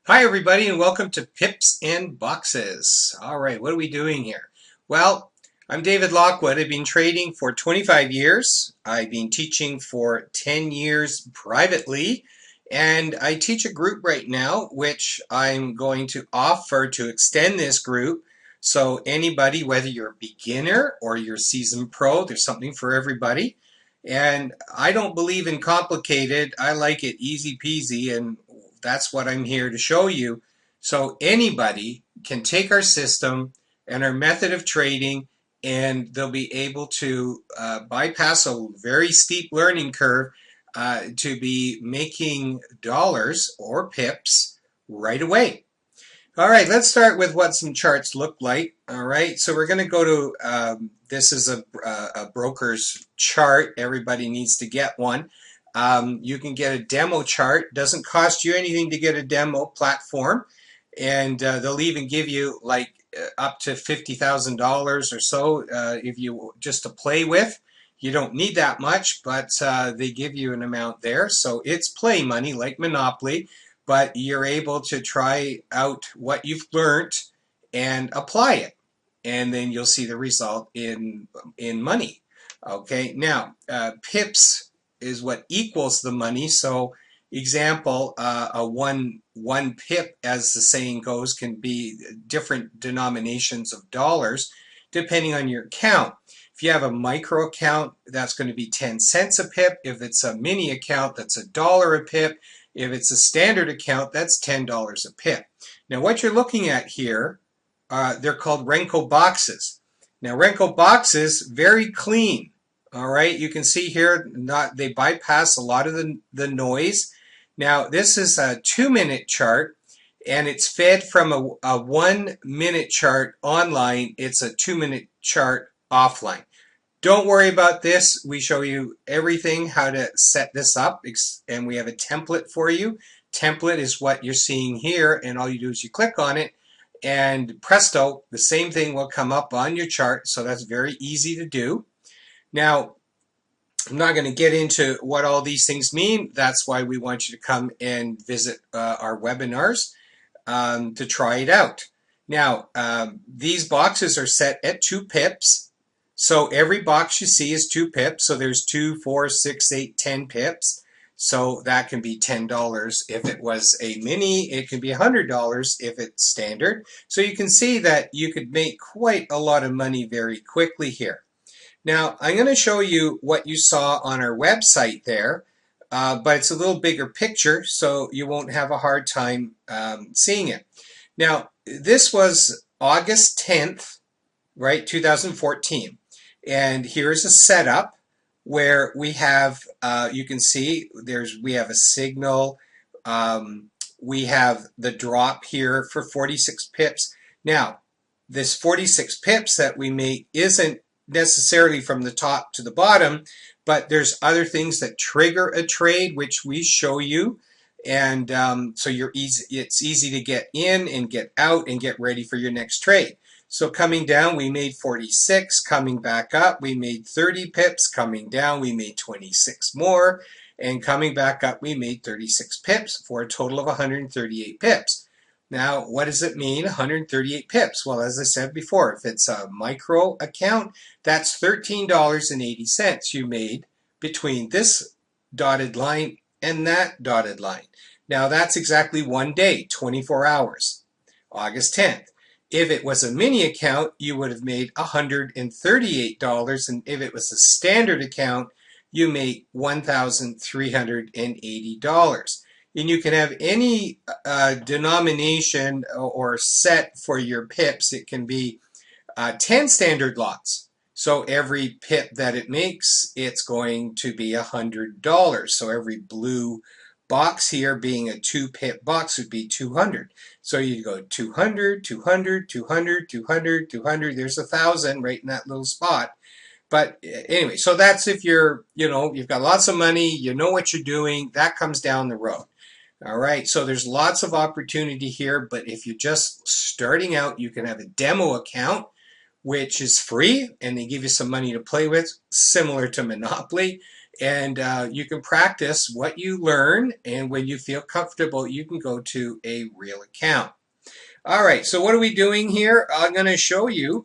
Hi everybody and welcome to Pips and Boxes. All right, what are we doing here? Well, I'm David Lockwood. I've been trading for 25 years. I've been teaching for 10 years privately, and I teach a group right now which I'm going to offer to extend this group. So anybody, whether you're a beginner or you're a seasoned pro, there's something for everybody. And I don't believe in complicated. I like it easy peasy, and that's what I'm here to show you. So anybody can take our system and our method of trading, and they'll be able to bypass a very steep learning curve to be making dollars or pips right away. All right, let's start with what some charts look like. All right, so we're going to go to, this is a broker's chart. Everybody needs to get one. You can get a demo chart. Doesn't cost you anything to get a demo platform. And they'll even give you like up to $50,000 or so if you just to play with. You don't need that much, but they give you an amount there. So it's play money like Monopoly, but you're able to try out what you've learned and apply it. And then you'll see the result in money. Okay, now pips is what equals the money. So example, a one pip, as the saying goes, can be different denominations of dollars depending on your account. If you have a micro account, that's going to be 10 cents a pip. If it's a mini account, that's $1 a pip. If it's a standard account, that's $10 a pip. Now what you're looking at here, they're called Renko boxes. Now Renko boxes, very clean. All right, you can see here, they bypass a lot of the noise. Now this is a 2-minute chart, and it's fed from a 1-minute chart online. It's a 2-minute chart offline. Don't worry about this. We show you everything, how to set this up, and we have a template for you. Template is what you're seeing here, and all you do is you click on it, and presto, the same thing will come up on your chart. So that's very easy to do. Now, I'm not going to get into what all these things mean. That's why we want you to come and visit our webinars to try it out. Now, these boxes are set at 2 pips. So every box you see is 2 pips. So there's 2, 4, 6, 8, 10 pips. So that can be $10 if it was a mini. It can be $100 if it's standard. So you can see that you could make quite a lot of money very quickly here. Now, I'm going to show you what you saw on our website there, but it's a little bigger picture, so you won't have a hard time seeing it. Now, this was August 10th, right, 2014. And here's a setup where we have, you can see, we have a signal. We have the drop here for 46 pips. Now, this 46 pips that we make isn't necessarily from the top to the bottom, but there's other things that trigger a trade, which we show you. And so it's easy to get in and get out and get ready for your next trade. So coming down, we made 46. Coming back up, we made 30 pips. Coming down, we made 26 more. And coming back up, we made 36 pips for a total of 138 pips. Now, what does it mean, 138 pips? Well, as I said before, if it's a micro account, that's $13.80 you made between this dotted line and that dotted line. Now, that's exactly 1 day, 24 hours, August 10th. If it was a mini account, you would have made $138, and if it was a standard account, you made $1,380. And you can have any denomination or set for your pips. It can be 10 standard lots. So every pip that it makes, it's going to be $100. So every blue box here, being a 2-pip box, would be 200. So you go 200, 200, 200, 200, 200. There's 1,000 right in that little spot. But anyway, so that's if you're, you've got lots of money, you know what you're doing. That comes down the road. All right, so there's lots of opportunity here, but if you're just starting out, you can have a demo account, which is free, and they give you some money to play with, similar to Monopoly. And you can practice what you learn, and when you feel comfortable, you can go to a real account. All right, so what are we doing here? I'm going to show you.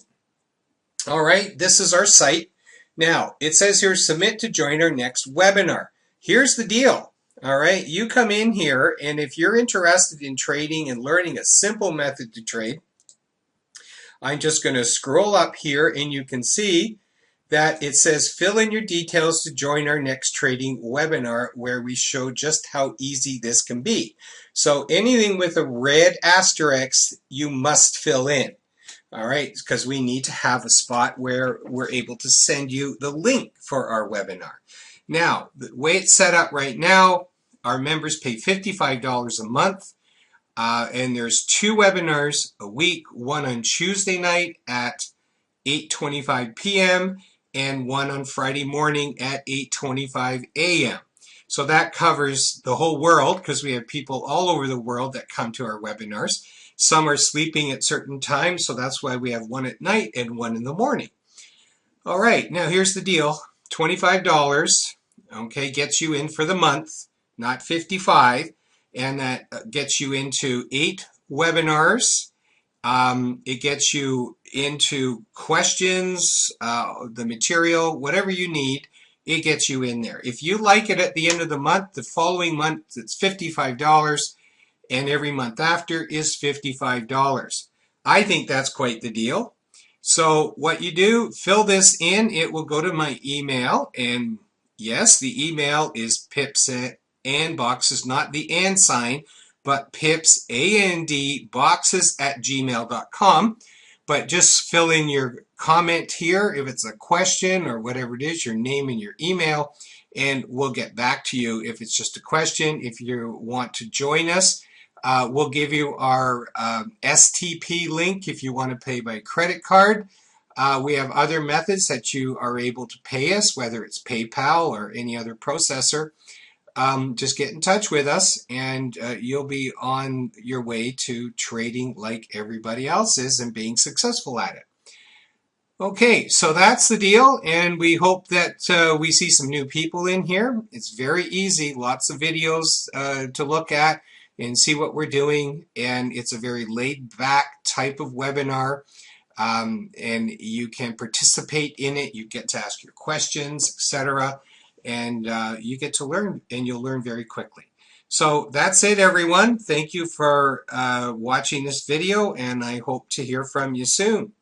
All right, this is our site. Now, it says here, submit to join our next webinar. Here's the deal. All right, you come in here, and if you're interested in trading and learning a simple method to trade, I'm just going to scroll up here, and you can see that it says fill in your details to join our next trading webinar, where we show just how easy this can be. So anything with a red asterisk, you must fill in. All right, because we need to have a spot where we're able to send you the link for our webinar. Now, the way it's set up right now, our members pay $55 a month, and there's 2 webinars a week, one on Tuesday night at 8:25 p.m. and one on Friday morning at 8:25 a.m. So that covers the whole world, because we have people all over the world that come to our webinars. Some are sleeping at certain times, so that's why we have one at night and one in the morning. All right, now here's the deal. $25, okay, gets you in for the month, not $55, and that gets you into 8 webinars. It gets you into questions, the material, whatever you need, it gets you in there. If you like it at the end of the month, the following month it's $55, and every month after is $55. I think that's quite the deal. So what you do, fill this in. It will go to my email, and yes, the email is PipsandBoxes, not the and sign, but PipsandBoxes@gmail.com. But just fill in your comment here if it's a question or whatever it is, your name and your email, and we'll get back to you if it's just a question. If you want to join us, we'll give you our STP link if you want to pay by credit card. We have other methods that you are able to pay us, whether it's PayPal or any other processor. Just get in touch with us, and you'll be on your way to trading like everybody else is and being successful at it. Okay, so that's the deal, and we hope that we see some new people in here. It's very easy, lots of videos to look at and see what we're doing, and it's a very laid-back type of webinar, and you can participate in it. You get to ask your questions, etc., and you get to learn, and you'll learn very quickly. So that's it, everyone. Thank you for watching this video, and I hope to hear from you soon.